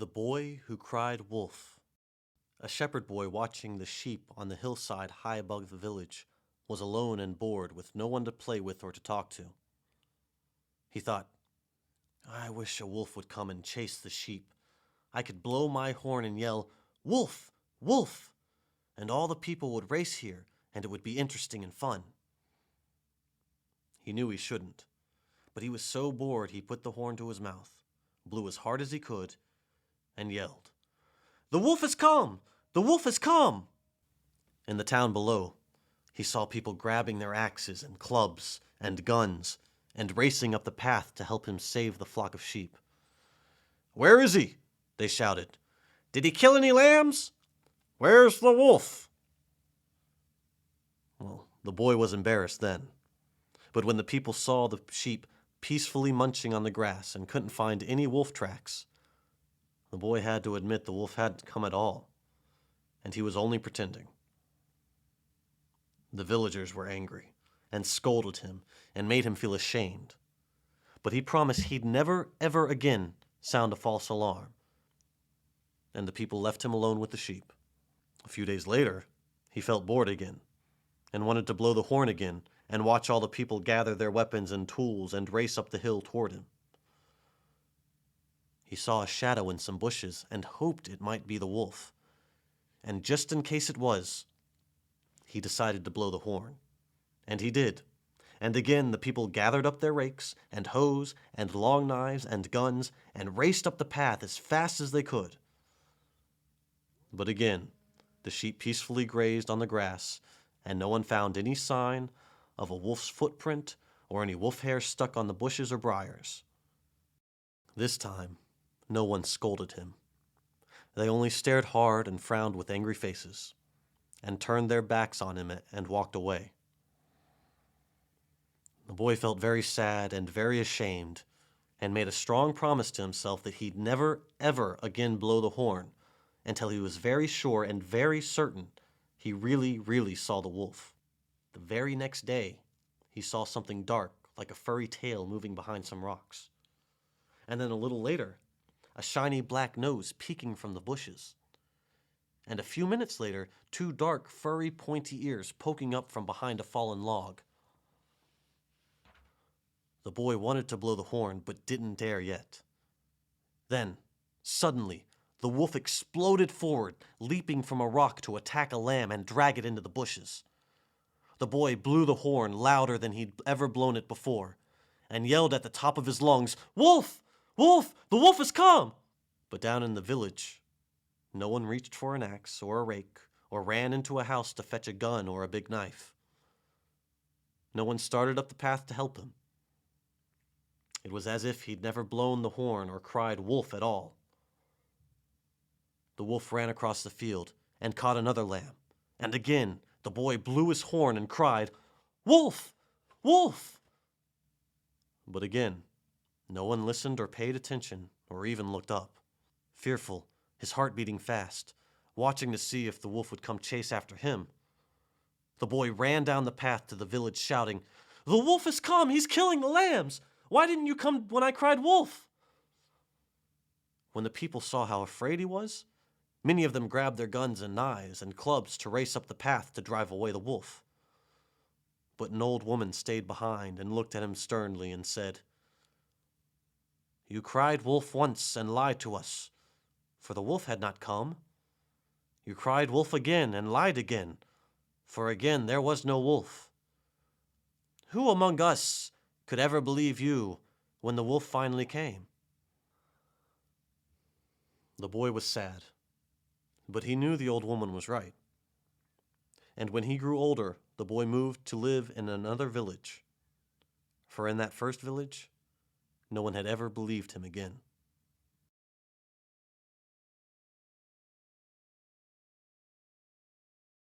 The Boy Who Cried Wolf. A shepherd boy watching the sheep on the hillside high above the village was alone and bored with no one to play with or to talk to. He thought, I wish a wolf would come and chase the sheep. I could blow my horn and yell, Wolf! Wolf! And all the people would race here, and it would be interesting and fun. He knew he shouldn't, but he was so bored he put the horn to his mouth, blew as hard as he could, and yelled, The wolf has come! The wolf has come! In the town below, he saw people grabbing their axes and clubs and guns and racing up the path to help him save the flock of sheep. Where is he? They shouted. Did he kill any lambs? Where's the wolf? Well, the boy was embarrassed then. But when the people saw the sheep peacefully munching on the grass and couldn't find any wolf tracks, the boy had to admit the wolf hadn't come at all, and he was only pretending. The villagers were angry and scolded him and made him feel ashamed. But he promised he'd never, ever again sound a false alarm. And the people left him alone with the sheep. A few days later, he felt bored again and wanted to blow the horn again and watch all the people gather their weapons and tools and race up the hill toward him. He saw a shadow in some bushes and hoped it might be the wolf. And just in case it was, he decided to blow the horn. And he did. And again the people gathered up their rakes and hoes and long knives and guns and raced up the path as fast as they could. But again, the sheep peacefully grazed on the grass, and no one found any sign of a wolf's footprint or any wolf hair stuck on the bushes or briars. This time, no one scolded him. They only stared hard and frowned with angry faces, and turned their backs on him and walked away. The boy felt very sad and very ashamed, and made a strong promise to himself that he'd never, ever again blow the horn until he was very sure and very certain he really, really saw the wolf. The very next day, he saw something dark like a furry tail moving behind some rocks. And then a little later, a shiny black nose peeking from the bushes. And a few minutes later, two dark, furry, pointy ears poking up from behind a fallen log. The boy wanted to blow the horn, but didn't dare yet. Then, suddenly, the wolf exploded forward, leaping from a rock to attack a lamb and drag it into the bushes. The boy blew the horn louder than he'd ever blown it before, and yelled at the top of his lungs, Wolf! Wolf! The wolf has come! But down in the village, no one reached for an axe or a rake or ran into a house to fetch a gun or a big knife. No one started up the path to help him. It was as if he'd never blown the horn or cried wolf at all. The wolf ran across the field and caught another lamb, and again the boy blew his horn and cried, Wolf! Wolf! But again, no one listened or paid attention or even looked up. Fearful, his heart beating fast, watching to see if the wolf would come chase after him, the boy ran down the path to the village shouting, The wolf has come! He's killing the lambs! Why didn't you come when I cried wolf? When the people saw how afraid he was, many of them grabbed their guns and knives and clubs to race up the path to drive away the wolf. But an old woman stayed behind and looked at him sternly and said, You cried wolf once and lied to us, for the wolf had not come. You cried wolf again and lied again, for again there was no wolf. Who among us could ever believe you when the wolf finally came? The boy was sad, but he knew the old woman was right. And when he grew older, the boy moved to live in another village, for in that first village, no one had ever believed him again.